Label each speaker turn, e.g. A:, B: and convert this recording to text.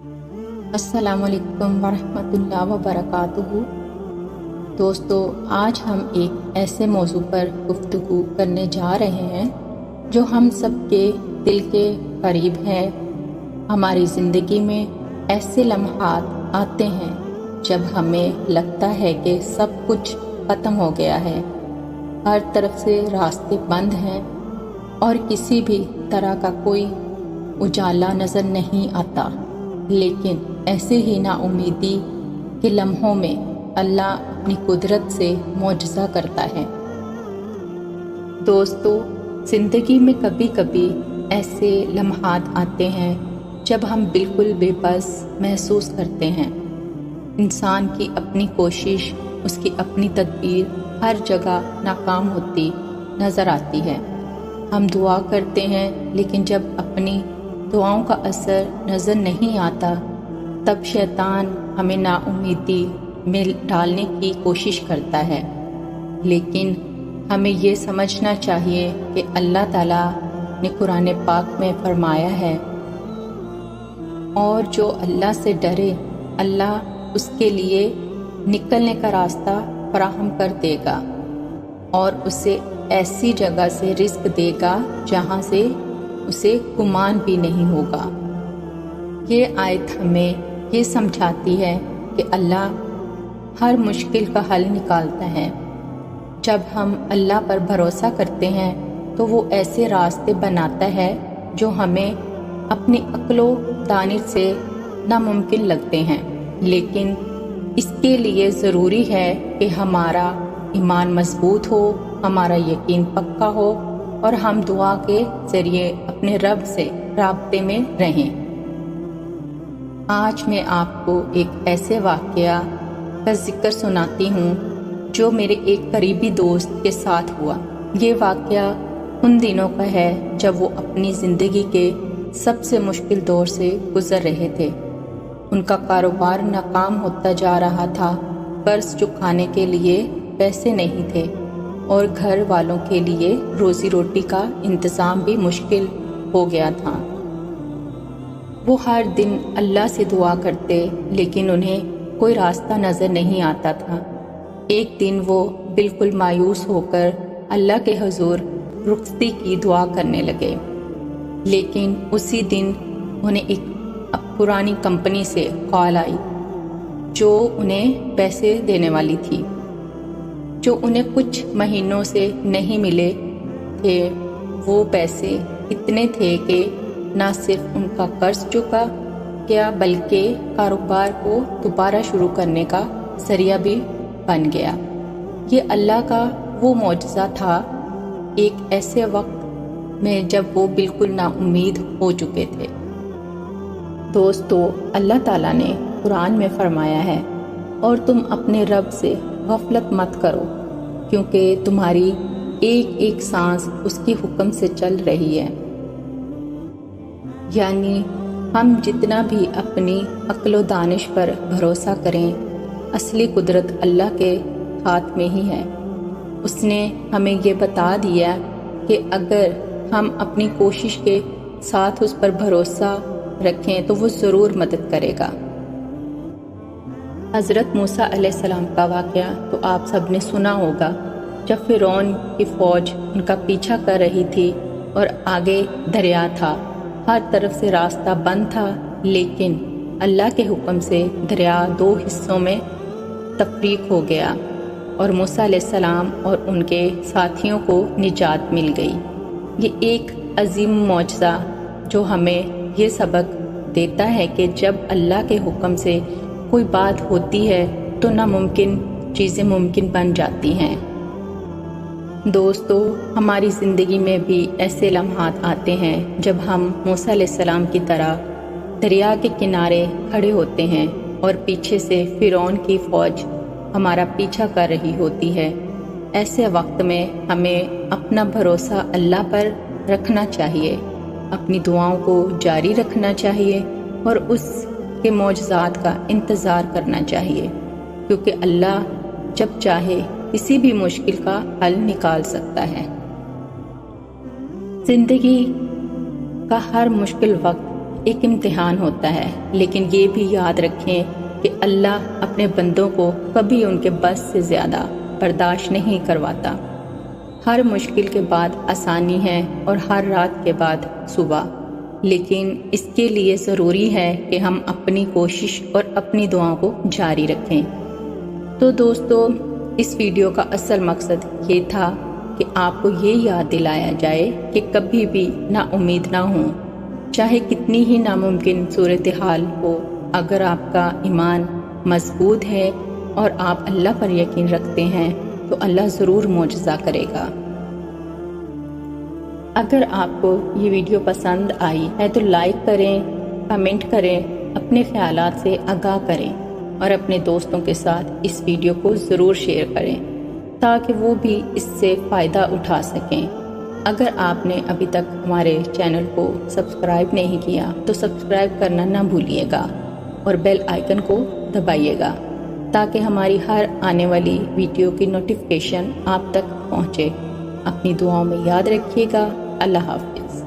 A: अस्सलामु अलैकुम वरहमतुल्लाहि वबरकातुहू। दोस्तों, आज हम एक ऐसे मौजू पर गुफ्तगू करने जा रहे हैं जो हम सबके दिल के करीब है। हमारी ज़िंदगी में ऐसे लम्हात आते हैं जब हमें लगता है कि सब कुछ ख़त्म हो गया है, हर तरफ से रास्ते बंद हैं और किसी भी तरह का कोई उजाला नज़र नहीं आता। लेकिन ऐसे ही नाउमीदी के लम्हों में अल्लाह अपनी कुदरत से मौजज़ा करता है। दोस्तों, ज़िंदगी में कभी कभी ऐसे लम्हात आते हैं जब हम बिल्कुल बेबस महसूस करते हैं। इंसान की अपनी कोशिश, उसकी अपनी तदबीर हर जगह नाकाम होती नज़र आती है। हम दुआ करते हैं, लेकिन जब अपनी दुआओं का असर नज़र नहीं आता तब शैतान हमें नाउमीदी में डालने की कोशिश करता है। लेकिन हमें ये समझना चाहिए कि अल्लाह ताला ने कुरान पाक में फरमाया है, और जो अल्लाह से डरे अल्लाह उसके लिए निकलने का रास्ता फराहम कर देगा और उसे ऐसी जगह से रिज़्क देगा जहाँ से उसे गुमान भी नहीं होगा। ये आयत हमें ये समझाती है कि अल्लाह हर मुश्किल का हल निकालता है। जब हम अल्लाह पर भरोसा करते हैं तो वो ऐसे रास्ते बनाता है जो हमें अपनी अक्लो दानिश से नामुमकिन लगते हैं। लेकिन इसके लिए ज़रूरी है कि हमारा ईमान मजबूत हो, हमारा यकीन पक्का हो और हम दुआ के ज़रिए अपने रब से राब्ते में रहें। आज मैं आपको एक ऐसे वाक़या का ज़िक्र सुनाती हूँ जो मेरे एक करीबी दोस्त के साथ हुआ। ये वाक़या उन दिनों का है जब वो अपनी ज़िंदगी के सबसे मुश्किल दौर से गुज़र रहे थे। उनका कारोबार नाकाम होता जा रहा था, कर्ज चुकाने के लिए पैसे नहीं थे और घर वालों के लिए रोज़ी रोटी का इंतज़ाम भी मुश्किल हो गया था। वो हर दिन अल्लाह से दुआ करते, लेकिन उन्हें कोई रास्ता नज़र नहीं आता था। एक दिन वो बिल्कुल मायूस होकर अल्लाह के हुजूर रुखसती की दुआ करने लगे। लेकिन उसी दिन उन्हें एक पुरानी कंपनी से कॉल आई जो उन्हें पैसे देने वाली थी, जो उन्हें कुछ महीनों से नहीं मिले थे। वो पैसे इतने थे कि न सिर्फ उनका कर्ज चुका गया बल्कि कारोबार को दोबारा शुरू करने का ज़रिया भी बन गया। ये अल्लाह का वो मौजज़ा था, एक ऐसे वक्त में जब वो बिल्कुल नाउम्मीद हो चुके थे। दोस्तों, अल्लाह ताला ने कुरान में फरमाया है, और तुम अपने रब से गफलत मत करो, क्योंकि तुम्हारी एक एक सांस उसके हुक्म से चल रही है। यानी हम जितना भी अपनी अक्लो दानिश पर भरोसा करें, असली कुदरत अल्लाह के हाथ में ही है। उसने हमें ये बता दिया कि अगर हम अपनी कोशिश के साथ उस पर भरोसा रखें तो वो ज़रूर मदद करेगा। हज़रत मूसा अलैहिस्सलाम का वाक़या तो आप सब ने सुना होगा, जब फ़िरौन की फ़ौज उनका पीछा कर रही थी और आगे दरिया था, हर तरफ से रास्ता बंद था। लेकिन अल्लाह के हुक्म से दरिया दो हिस्सों में तफरीक हो गया और मूसा अलैहिस्सलाम और उनके साथियों को निजात मिल गई। ये एक अजीम मौजज़ा जो हमें ये सबक देता है कि जब अल्लाह के हुक्म से कोई बात होती है तो नामुमकिन चीज़ें मुमकिन बन जाती हैं। दोस्तों, हमारी ज़िंदगी में भी ऐसे लम्हात आते हैं जब हम मूसा अलैहिस्सलाम की तरह दरिया के किनारे खड़े होते हैं और पीछे से फ़िरौन की फ़ौज हमारा पीछा कर रही होती है। ऐसे वक्त में हमें अपना भरोसा अल्लाह पर रखना चाहिए, अपनी दुआओं को जारी रखना चाहिए और उसके मौजज़ात का इंतज़ार करना चाहिए, क्योंकि अल्लाह जब चाहे किसी भी मुश्किल का हल निकाल सकता है। ज़िंदगी का हर मुश्किल वक्त ایک امتحان ہوتا ہے، لیکن یہ بھی یاد رکھیں کہ اللہ اپنے بندوں کو کبھی ان کے بس سے زیادہ برداشت نہیں کرواتا۔ ہر مشکل کے بعد آسانی ہے اور ہر رات کے بعد صبح، لیکن اس کے لیے ضروری ہے کہ ہم اپنی کوشش اور اپنی دعاؤں کو جاری رکھیں۔ تو دوستو، اس ویڈیو کا اصل مقصد یہ تھا کہ آپ کو یہ یاد دلایا جائے کہ کبھی بھی نا امید نہ ہوں، چاہے کتنی ہی ناممکن صورتحال ہو۔ اگر آپ کا ایمان مضبوط ہے اور آپ اللہ پر یقین رکھتے ہیں تو اللہ ضرور معجزہ کرے گا۔ اگر آپ کو یہ ویڈیو پسند آئی ہے تو لائک کریں، کمنٹ کریں، اپنے خیالات سے آگاہ کریں اور اپنے دوستوں کے ساتھ اس ویڈیو کو ضرور شیئر کریں تاکہ وہ بھی اس سے فائدہ اٹھا سکیں۔ اگر آپ نے ابھی تک ہمارے چینل کو سبسکرائب نہیں کیا تو سبسکرائب کرنا نہ بھولیے گا اور بیل آئیکن کو دبائیے گا تاکہ ہماری ہر آنے والی ویڈیو کی نوٹیفیکیشن آپ تک پہنچے۔ اپنی دعاؤں میں یاد رکھیے گا۔ اللہ حافظ۔